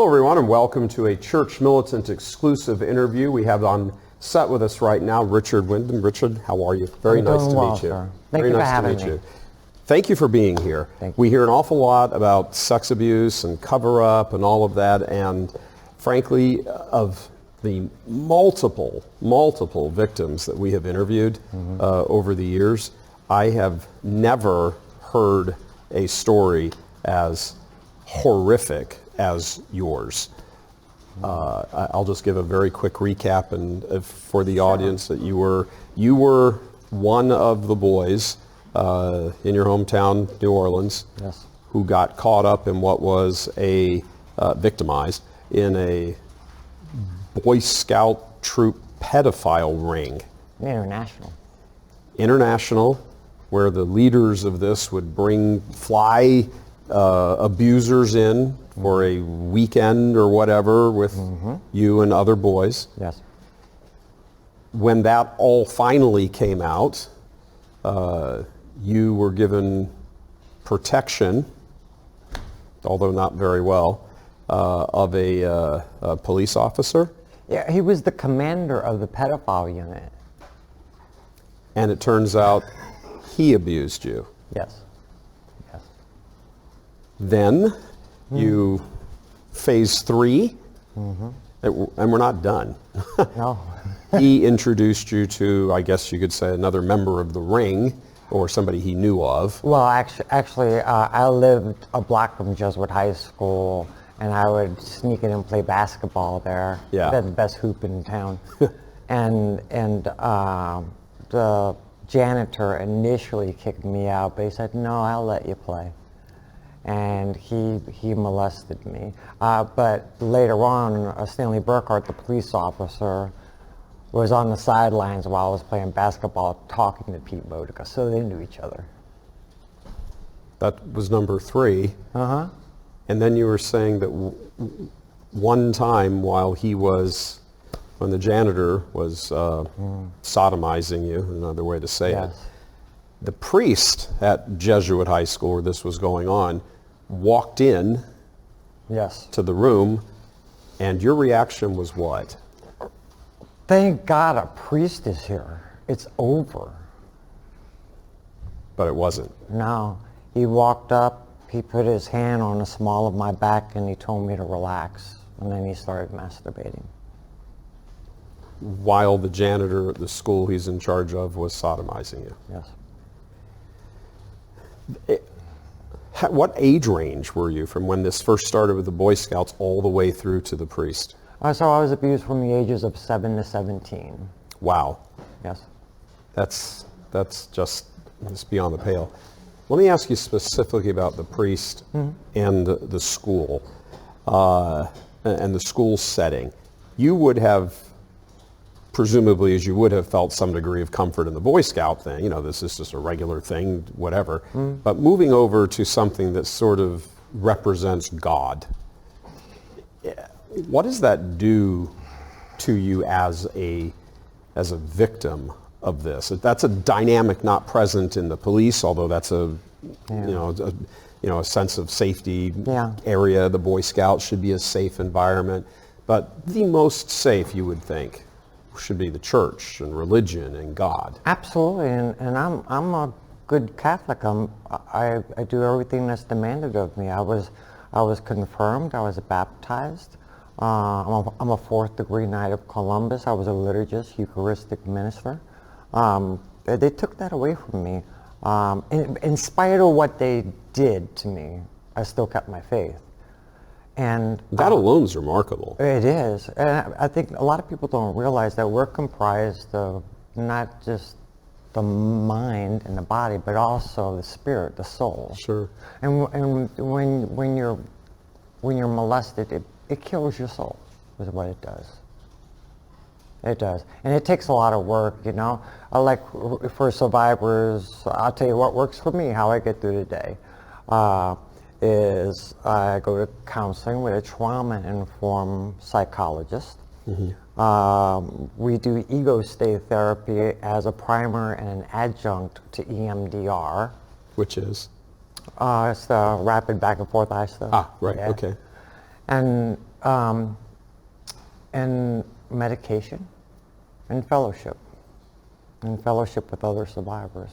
Hello, everyone, and welcome to a Church Militant exclusive interview. We have on set with us right now Richard Windmann. Richard, how are you? Very nice to meet you. Thank you for having me. Thank you for being here. We hear an awful lot about sex abuse and cover-up and all of that, and frankly, of the multiple victims that we have interviewed over the years, I have never heard a story as horrific as yours. I'll just give a very quick recap and for the audience that you were one of the boys in your hometown, New Orleans, who got caught up in what was victimized in a Boy Scout troop pedophile ring. International, where the leaders of this would fly abusers in for a weekend or whatever with you and other boys. Yes. When that all finally came out, you were given protection, although not very well, of a police officer. Yeah, he was the commander of the pedophile unit. And it turns out he abused you. Yes. Then you phase 3, and we're not done. No. He introduced you to, I guess you could say, another member of the ring, or somebody he knew of. Well, actually, I lived a block from Jesuit High School, and I would sneak in and play basketball there. Yeah. They had the best hoop in town. and the janitor initially kicked me out, but he said, "No, I'll let you play." And he molested me. But later on, Stanley Burkhart, the police officer, was on the sidelines while I was playing basketball talking to Pete Modica, so they knew each other. That was number 3. And then you were saying that one time when the janitor was sodomizing you, another way to say it, the priest at Jesuit High School where this was going on walked in to the room, and your reaction was what? Thank God a priest is here. It's over. But it wasn't. No. He walked up, he put his hand on the small of my back, and he told me to relax. And then he started masturbating. While the janitor at the school he's in charge of was sodomizing you. Yes. What age range were you from when this first started with the Boy Scouts all the way through to the priest? So I was abused from the ages of 7 to 17. Wow. Yes. That's just beyond the pale. Let me ask you specifically about the priest and the school and the school setting. You would have, presumably, as you would have felt some degree of comfort in the Boy Scout thing, this is just a regular thing, whatever. But moving over to something that sort of represents God, what does that do to you as a victim of this? That's a dynamic not present in the police, although that's a sense of safety area. The Boy Scouts should be a safe environment, but the most safe, you would think, should be the church and religion and God. Absolutely, and I'm a good Catholic. I do everything that's demanded of me. I was confirmed. I was baptized. I'm a 4th degree Knight of Columbus. I was a liturgist, Eucharistic minister. They took that away from me. In spite of what they did to me, I still kept my faith. And that alone is remarkable. It is. And I think a lot of people don't realize that we're comprised of not just the mind and the body, but also the spirit, the soul. Sure. And when you're molested, it kills your soul, is what it does. It does. And it takes a lot of work, Like for survivors, I'll tell you what works for me, how I get through the day. Is I go to counseling with a trauma-informed psychologist. We do ego state therapy as a primer and an adjunct to EMDR. Which is? It's the rapid back and forth eye stuff. Ah, right, okay. And And medication and fellowship with other survivors.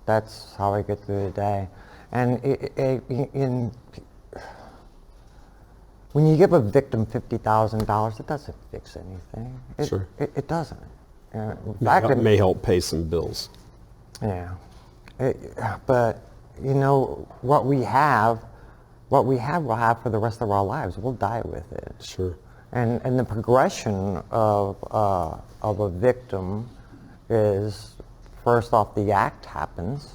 That's how I get through the day. And when you give a victim $50,000, it doesn't fix anything. Sure. It doesn't. In That fact, may help pay some bills. yeah. But you know, what we have, we'll have for the rest of our lives. We'll die with it. Sure. And the progression of a victim is, first off, the act happens,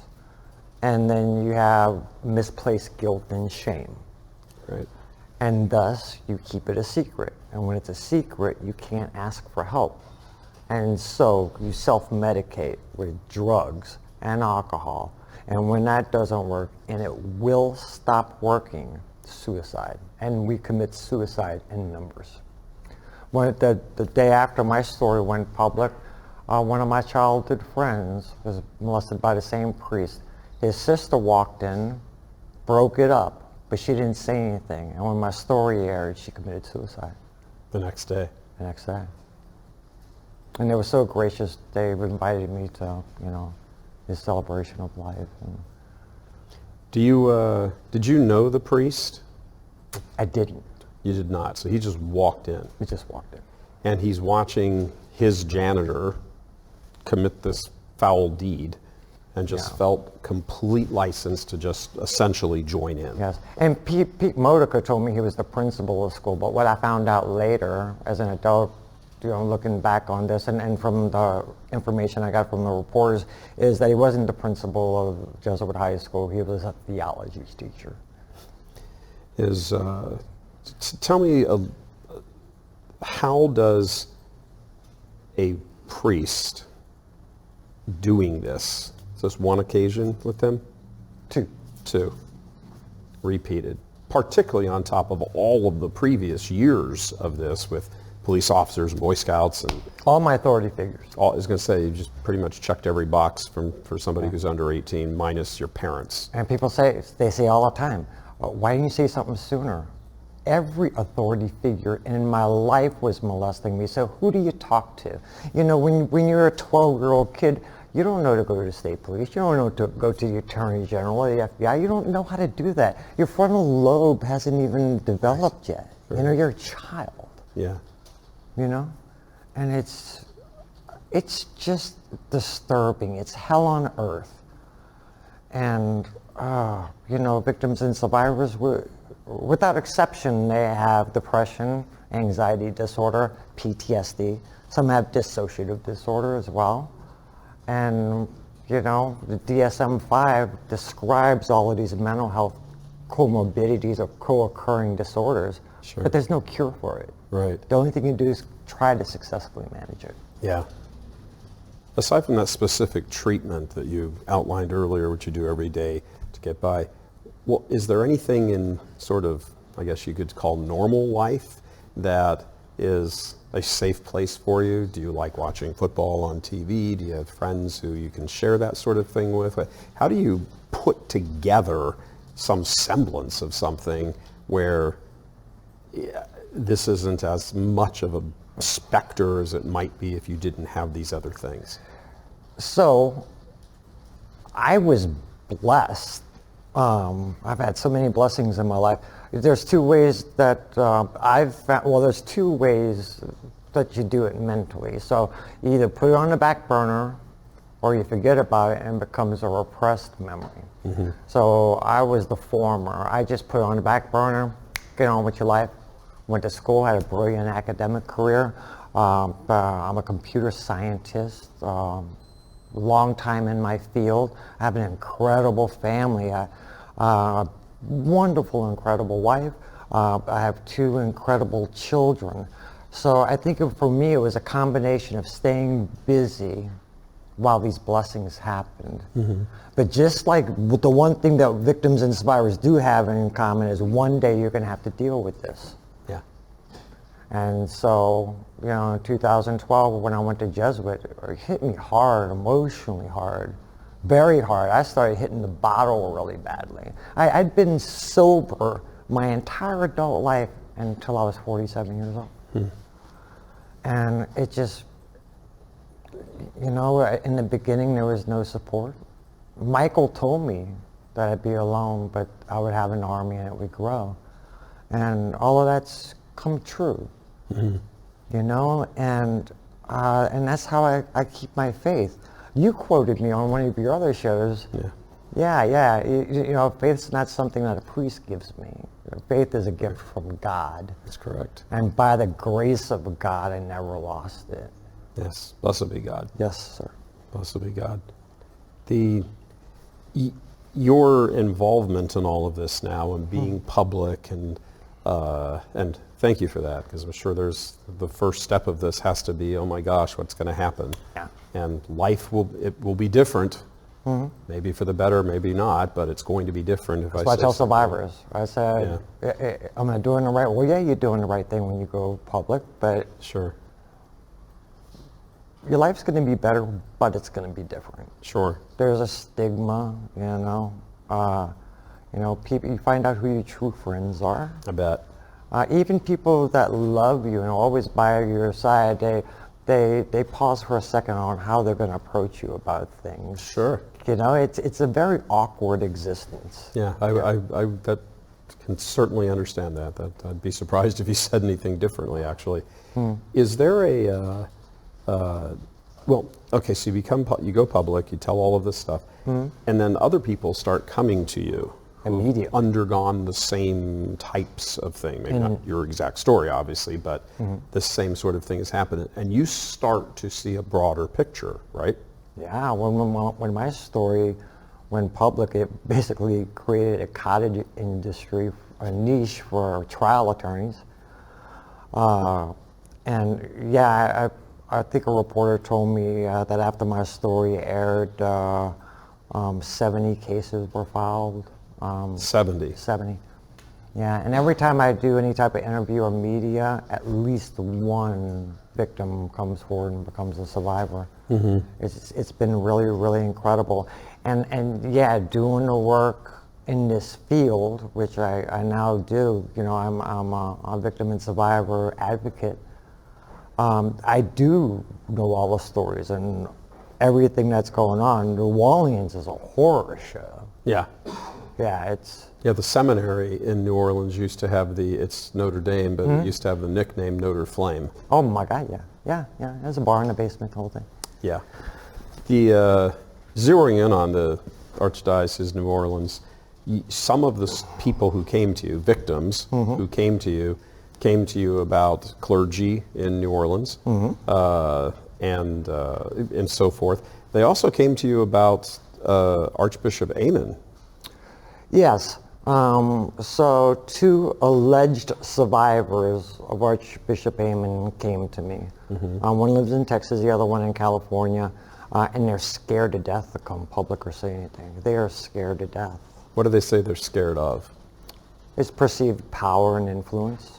and then you have misplaced guilt and shame. Right. And thus, you keep it a secret. And when it's a secret, you can't ask for help. And so you self-medicate with drugs and alcohol. And when that doesn't work, and it will stop working, suicide. And we commit suicide in numbers. When the day after my story went public, one of my childhood friends was molested by the same priest. His sister walked in, broke it up, but she didn't say anything. And when my story aired, she committed suicide. The next day. The next day. And they were so gracious, they invited me to, you know, this celebration of life. And did you know the priest? I didn't. You did not. So he just walked in. He just walked in. And he's watching his janitor commit this foul deed and just felt complete license to just essentially join in. Yes. And Pete Modica told me he was the principal of school, but what I found out later as an adult, you know, looking back on this and from the information I got from the reporters, is that he wasn't the principal of Jesuit High School. He was a theology teacher. Tell me, how does a priest doing this, is this one occasion with them? Two. Repeated. Particularly on top of all of the previous years of this with police officers and Boy Scouts and... All my authority figures. I was going to say, you just pretty much checked every box for somebody who's under 18, minus your parents. And people say all the time, why didn't you say something sooner? Every authority figure in my life was molesting me, so who do you talk to? You know, when you're a 12-year-old kid, you don't know to go to the state police, you don't know to go to the attorney general or the FBI, you don't know how to do that. Your frontal lobe hasn't even developed yet. Right. You know, you're a child. Yeah. You know? And it's just disturbing. It's hell on earth. And, you know, victims and survivors, without exception, they have depression, anxiety disorder, PTSD. Some have dissociative disorder as well. And, you know, the DSM-5 describes all of these mental health comorbidities or co-occurring disorders, but there's no cure for it. Right. The only thing you can do is try to successfully manage it. Yeah. Aside from that specific treatment that you outlined earlier, which you do every day to get by, well, is there anything in sort of, I guess you could call normal life that is a safe place for you? Do you like watching football on TV? Do you have friends who you can share that sort of thing with? How do you put together some semblance of something where this isn't as much of a specter as it might be if you didn't have these other things? So, I was blessed. I've had so many blessings in my life. There's two ways that I've found, well, there's two ways that you do it mentally. So you either put it on the back burner or you forget about it and it becomes a repressed memory. Mm-hmm. So I was the former. I just put it on the back burner, get on with your life. Went to school, had a brilliant academic career. I'm a computer scientist, long time in my field. I have an incredible family, a wonderful, incredible wife. I have two incredible children. So I think for me it was a combination of staying busy while these blessings happened. Mm-hmm. But just like the one thing that victims and survivors do have in common is one day you're going to have to deal with this. Yeah. And so, you know, in 2012 when I went to Jesuit, it hit me hard, emotionally hard, very hard. I started hitting the bottle really badly. I'd been sober my entire adult life until I was 47 years old. And it just, you know, in the beginning there was no support. Michael told me that I'd be alone, but I would have an army and it would grow. And all of that's come true, you know, and that's how I keep my faith. You quoted me on one of your other shows. Yeah. You know, faith's not something that a priest gives me. Faith is a gift from God. That's correct. And by the grace of God, I never lost it. Yes, blessed be God. Yes, sir. Blessed be God. Your involvement in all of this now and being public and thank you for that, because I'm sure there's the first step of this has to be, oh my gosh, what's going to happen? Yeah. And life will be different. Maybe for the better, maybe not, but it's going to be different. If That's why I tell survivors. I said, am I doing the right? Well, yeah, you're doing the right thing when you go public, but sure, your life's going to be better, but it's going to be different. Sure. There's a stigma, you know. People. You find out who your true friends are. I bet. Even people that love you and always by your side, they pause for a second on how they're going to approach you about things. Sure. You know, it's a very awkward existence. Yeah, I that can certainly understand that. I'd be surprised if you said anything differently, actually. Is there a, well, okay, so you go public, you tell all of this stuff, and then other people start coming to you immediately, undergone the same types of thing, maybe not your exact story, obviously, but the same sort of thing has happened, and you start to see a broader picture, right? Yeah, when my story went public, it basically created a cottage industry, a niche for trial attorneys. And yeah, I think a reporter told me that after my story aired, 70 cases were filed. 70. 70. Yeah, and every time I do any type of interview or media, at least one victim comes forward and becomes a survivor. It's been really, really incredible. And yeah, doing the work in this field, which I now do, you know, I'm a victim and survivor advocate. I do know all the stories and everything that's going on. New Orleans is a horror show. Yeah. Yeah, the seminary in New Orleans used to have it's Notre Dame, but it used to have the nickname Notre Flame. Oh my God, yeah. There's a bar in the basement, the whole thing. Yeah. The zeroing in on the Archdiocese of New Orleans, some of the people who came to you, victims who came to you about clergy in New Orleans and so forth. They also came to you about Archbishop Amen. Yes. So 2 alleged survivors of Archbishop Amen came to me. One lives in Texas, the other one in California, and they're scared to death to come public or say anything. They are scared to death. What do they say they're scared of? It's perceived power and influence.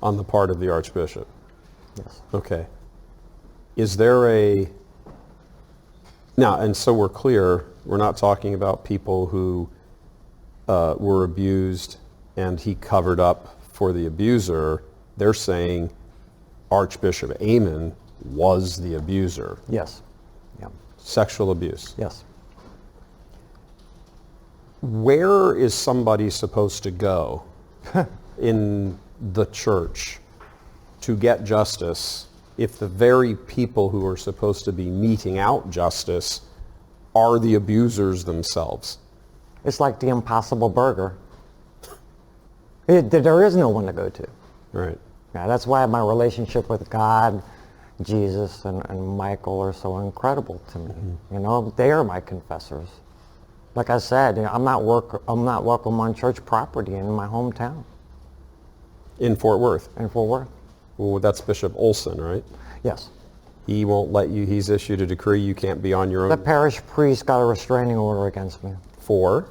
On the part of the Archbishop? Yes. Okay. Is there now, and so we're clear, we're not talking about people who were abused and he covered up for the abuser. They're saying Archbishop Amen was the abuser. Yes. Yeah. Sexual abuse. Yes. Where is somebody supposed to go in the church to get justice if the very people who are supposed to be meting out justice are the abusers themselves? It's like the Impossible Burger. There is no one to go to. Right. Yeah, that's why my relationship with God, Jesus, and Michael are so incredible to me. You know, they are my confessors. Like I said, you know, I'm not welcome on church property in my hometown. In Fort Worth? In Fort Worth. Well, that's Bishop Olson, right? Yes. He won't let you, he's issued a decree, you can't be on your own. The parish priest got a restraining order against me. For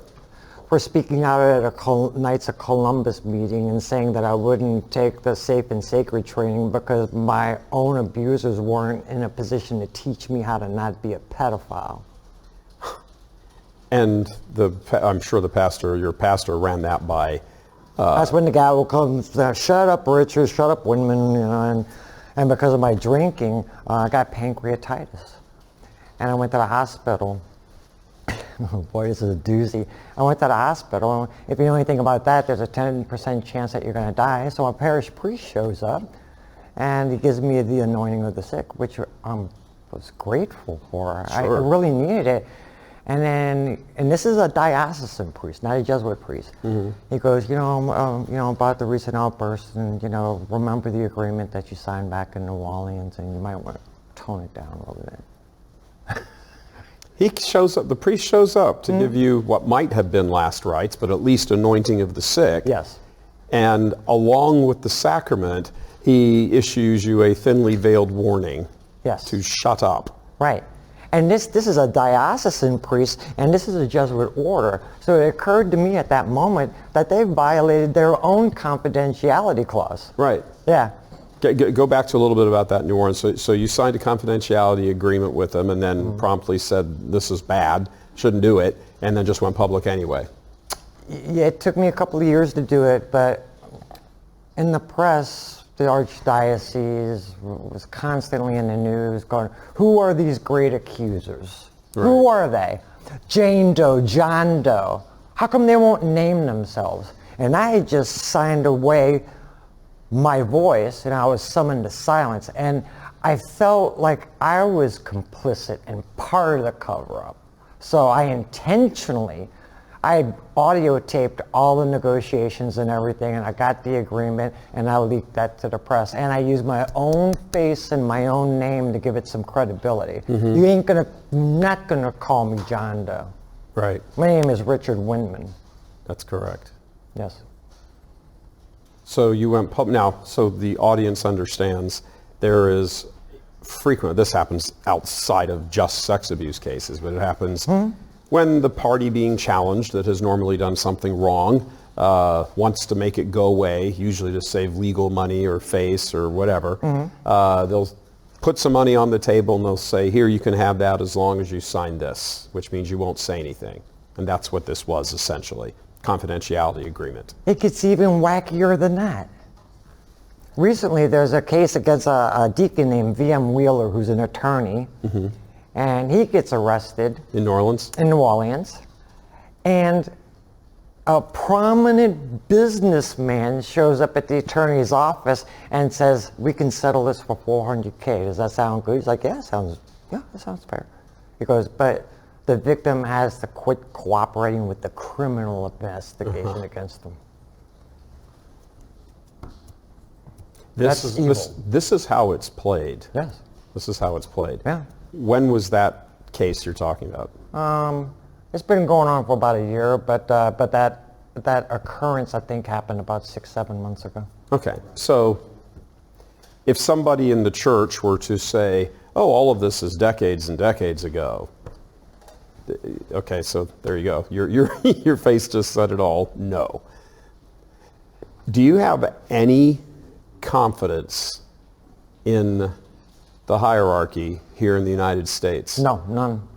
speaking out at a Knights of Columbus meeting and saying that I wouldn't take the safe and sacred training because my own abusers weren't in a position to teach me how to not be a pedophile. And I'm sure your pastor ran that by That's when the guy will come, shut up, Richard, shut up, Windmann, and because of my drinking, I got pancreatitis. And I went to the hospital. Boy, this is a doozy. I went to the hospital. If you know anything about that, there's a 10% chance that you're going to die. So a parish priest shows up, and he gives me the anointing of the sick, which I was grateful for. Sure. I really needed it. And this is a diocesan priest, not a Jesuit priest. Mm-hmm. He goes, about the recent outburst, and remember the agreement that you signed back in New Orleans, and you might want to tone it down a little bit. The priest shows up to give you what might have been last rites, but at least anointing of the sick. Yes. And along with the sacrament, he issues you a thinly veiled warning. Yes. To shut up. Right. And this is a diocesan priest, and this is a Jesuit order. So it occurred to me at that moment that they violated their own confidentiality clause. Right. Yeah. Go back to a little bit about that in New Orleans. So you signed a confidentiality agreement with them and then promptly said, this is bad, shouldn't do it, and then just went public anyway. Yeah, it took me a couple of years to do it, but in the press, the Archdiocese was constantly in the news going, who are these great accusers? Right. Who are they? Jane Doe, John Doe. How come they won't name themselves? And I just signed away my voice, and I was summoned to silence, and I felt like I was complicit and part of the cover-up. So I audio taped all the negotiations and everything, and I got the agreement, and I leaked that to the press, and I used my own face and my own name to give it some credibility. Mm-hmm. You not gonna call me John Doe. Right. My name is Richard Windmann. That's correct. Yes. So you went public. Now, so the audience understands there is this happens outside of just sex abuse cases, but it happens when the party being challenged that has normally done something wrong wants to make it go away, usually to save legal money or face or whatever. Mm-hmm. They'll put some money on the table and they'll say, here, you can have that as long as you sign this, which means you won't say anything. And that's what this was essentially. Confidentiality agreement. It gets even wackier than that. Recently, there's a case against a deacon named V.M. Wheeler, who's an attorney, and he gets arrested. In New Orleans? In New Orleans. And a prominent businessman shows up at the attorney's office and says, we can settle this for $400K. Does that sound good? He's like, yeah, that sounds fair. He goes, but the victim has to quit cooperating with the criminal investigation against them. This is how it's played. Yes. This is how it's played. Yeah. When was that case you're talking about? It's been going on for about a year, but that occurrence, I think, happened about 6-7 months ago. Okay. So if somebody in the church were to say, oh, all of this is decades and decades ago, okay, so there you go. Your face just said it all. No. Do you have any confidence in the hierarchy here in the United States? No, none.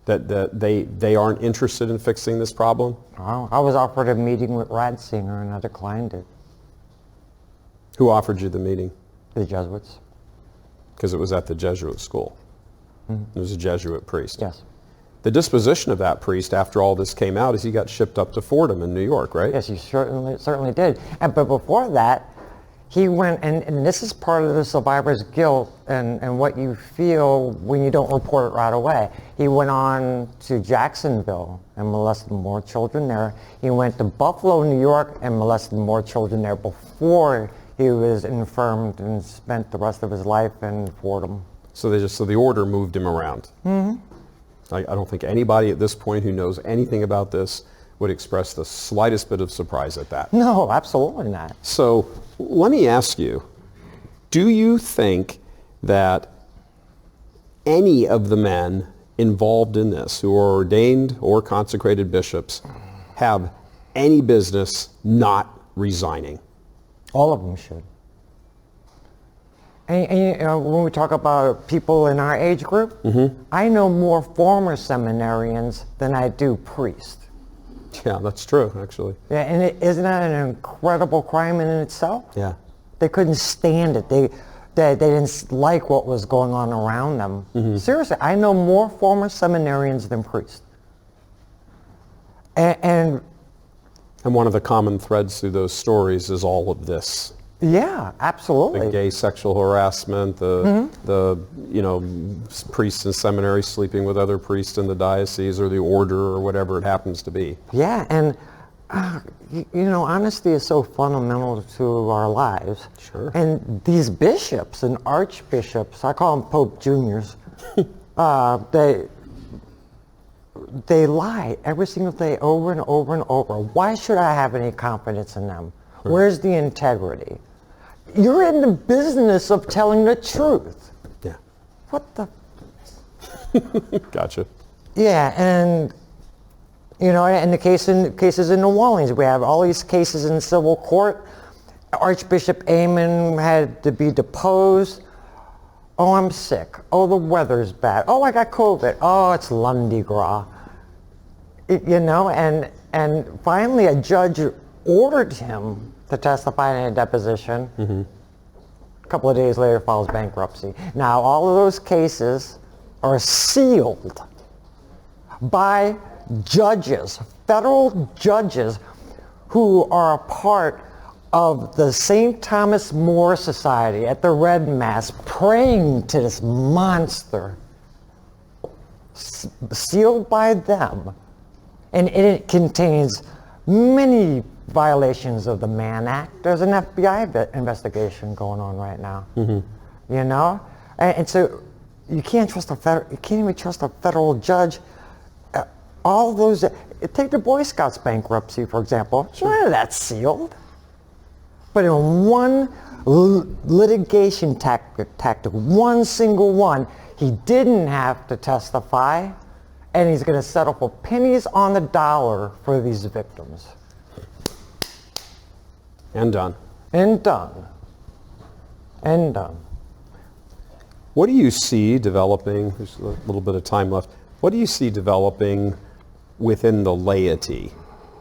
That they aren't interested in fixing this problem? I was offered a meeting with Ratzinger, and I declined it. Who offered you the meeting? The Jesuits. Because it was at the Jesuit school. Mm-hmm. It was a Jesuit priest. Yes. The disposition of that priest after all this came out is he got shipped up to Fordham in New York, right? Yes, he certainly did. But before that, he went, and this is part of the survivor's guilt and what you feel when you don't report it right away. He went on to Jacksonville and molested more children there. He went to Buffalo, New York, and molested more children there before he was infirmed and spent the rest of his life in Fordham. So the order moved him around. Mm-hmm. I don't think anybody at this point who knows anything about this would express the slightest bit of surprise at that. No, absolutely not. So let me ask you, do you think that any of the men involved in this who are ordained or consecrated bishops have any business not resigning? All of them should. And when we talk about people in our age group, I know more former seminarians than I do priests. Yeah, that's true, actually. Yeah, and isn't that an incredible crime in itself? Yeah. They couldn't stand it. They didn't like what was going on around them. Seriously, I know more former seminarians than priests. And one of the common threads through those stories is all of this. yeah, absolutely. The gay sexual harassment, the priests in seminary sleeping with other priests in the diocese or the order or whatever it happens to be. Yeah, and honesty is so fundamental to our lives. Sure. And these bishops and archbishops, I call them Pope Juniors, they lie every single day over and over and over. Why should I have any confidence in them? Right. Where's the integrity? You're in the business of telling the truth. Yeah. What the? Gotcha. Yeah, and in the cases in New Orleans, we have all these cases in civil court. Archbishop Amen had to be deposed. Oh, I'm sick. Oh, the weather's bad. Oh, I got COVID. Oh, it's Lundi Gras. And finally a judge ordered him to testify in a deposition. A couple of days later files bankruptcy. Now, all of those cases are sealed by judges, federal judges, who are a part of the St. Thomas More Society at the Red Mass, praying to this monster, sealed by them. And it contains many violations of the Mann Act. There's an FBI investigation going on right now. And so you can't even trust a federal judge. All those, take the Boy Scouts bankruptcy, for example. Sure. None of that's sealed. But in one litigation tactic, one single one, he didn't have to testify, and he's going to settle for pennies on the dollar for these victims. And done. And done. And done. What do you see developing, there's a little bit of time left, what do you see developing within the laity?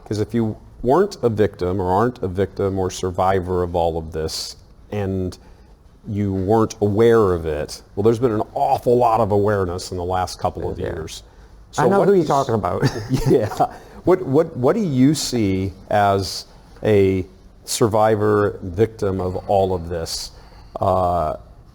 Because if you weren't a victim or aren't a victim or survivor of all of this and you weren't aware of it, well, there's been an awful lot of awareness in the last couple of years. So I know who you're talking about. Yeah. What do you see as a survivor, victim of all of this,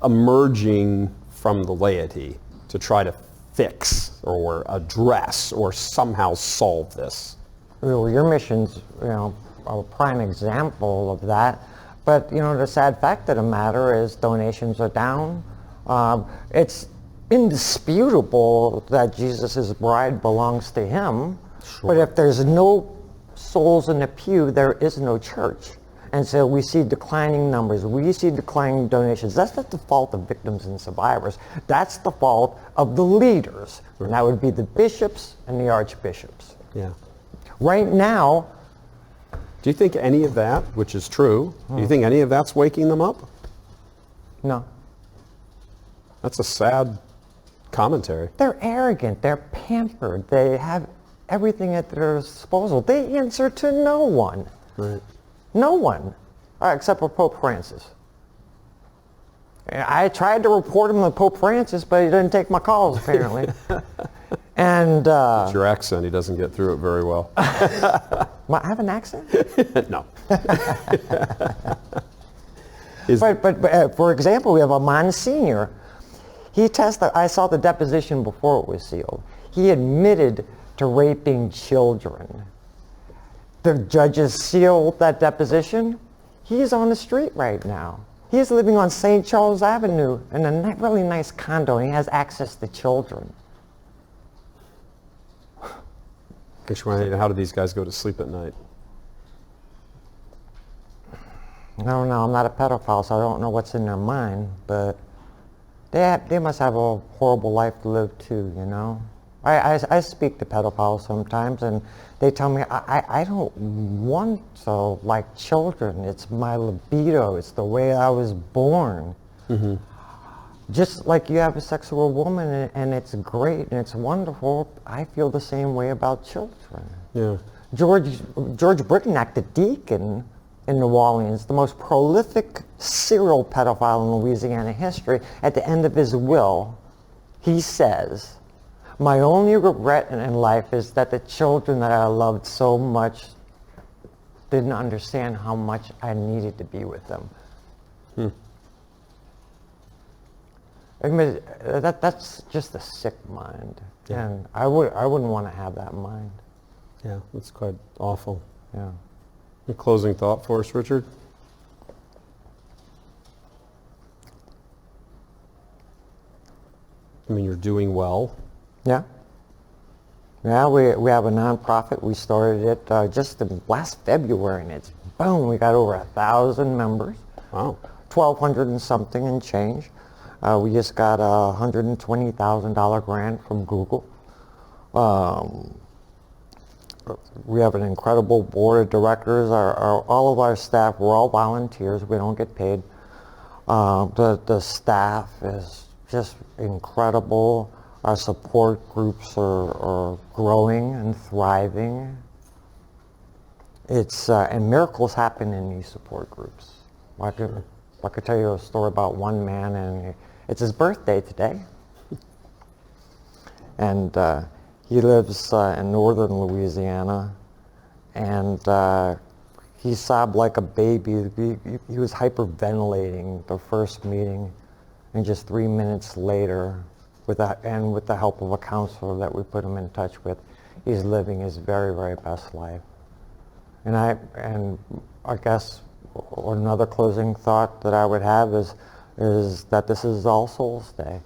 emerging from the laity to try to fix or address or somehow solve this? Well, your mission's, a prime example of that. But, the sad fact of the matter is donations are down. It's indisputable that Jesus' bride belongs to him. Sure. But if there's no souls in the pew, there is no church. And so we see declining numbers. We see declining donations. That's not the fault of victims and survivors. That's the fault of the leaders. Right. And that would be the bishops and the archbishops. Yeah. Right now, do you think any of that, which is true, do you think any of that's waking them up? No. That's a sad commentary. They're arrogant. They're pampered. They have everything at their disposal. They answer to no one. Right. No one, except for Pope Francis. I tried to report him to Pope Francis, but he didn't take my calls, apparently. And it's your accent. He doesn't get through it very well. I have an accent? No. But for example, we have a Monsignor. I saw the deposition before it was sealed. He admitted to raping children. The judges sealed that deposition. He's on the street right now. He's living on St. Charles Avenue in a really nice condo, and he has access to children. How do these guys go to sleep at night? I don't know. I'm not a pedophile, so I don't know what's in their mind. But they must have a horrible life to live too, I speak to pedophiles sometimes, and they tell me, I don't want to like children. It's my libido. It's the way I was born. Mm-hmm. Just like you have sex with a woman, and it's great, and it's wonderful, I feel the same way about children. Yeah. George Brignac, the deacon in New Orleans, the most prolific serial pedophile in Louisiana history, at the end of his will, he says, "My only regret in life is that the children that I loved so much didn't understand how much I needed to be with them." I mean, that's just a sick mind, and I wouldn't want to have that mind. Yeah, that's quite awful. Yeah. A closing thought for us, Richard? I mean, you're doing well. Yeah. Yeah, we have a nonprofit. We started it just last February, and it's boom, we got over 1,000 members. Wow. 1,200 and something and change. We just got a $120,000 grant from Google. We have an incredible board of directors. All of our staff, we're all volunteers. We don't get paid. The staff is just incredible. Our support groups are growing and thriving. And miracles happen in these support groups. I could tell you a story about one man, and it's his birthday today. And he lives in northern Louisiana, and he sobbed like a baby. He was hyperventilating the first meeting, and just 3 minutes later, with the help of a counselor that we put him in touch with, he's living his very, very best life. And I guess another closing thought that I would have is that this is All Souls Day.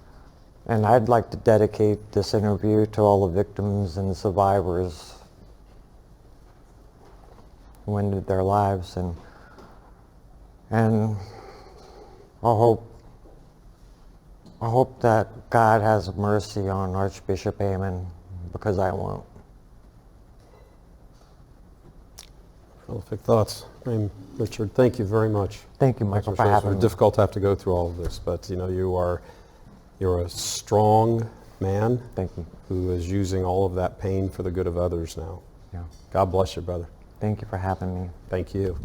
And I'd like to dedicate this interview to all the victims and survivors who ended their lives, and I hope that God has mercy on Archbishop Amen, because I won't. Prolific thoughts. Richard, thank you very much. Thank you, Michael, for having me. It's difficult to have to go through all of this, but you know, you're a strong man. Thank you. Who is using all of that pain for the good of others now. Yeah. God bless you, brother. Thank you for having me. Thank you.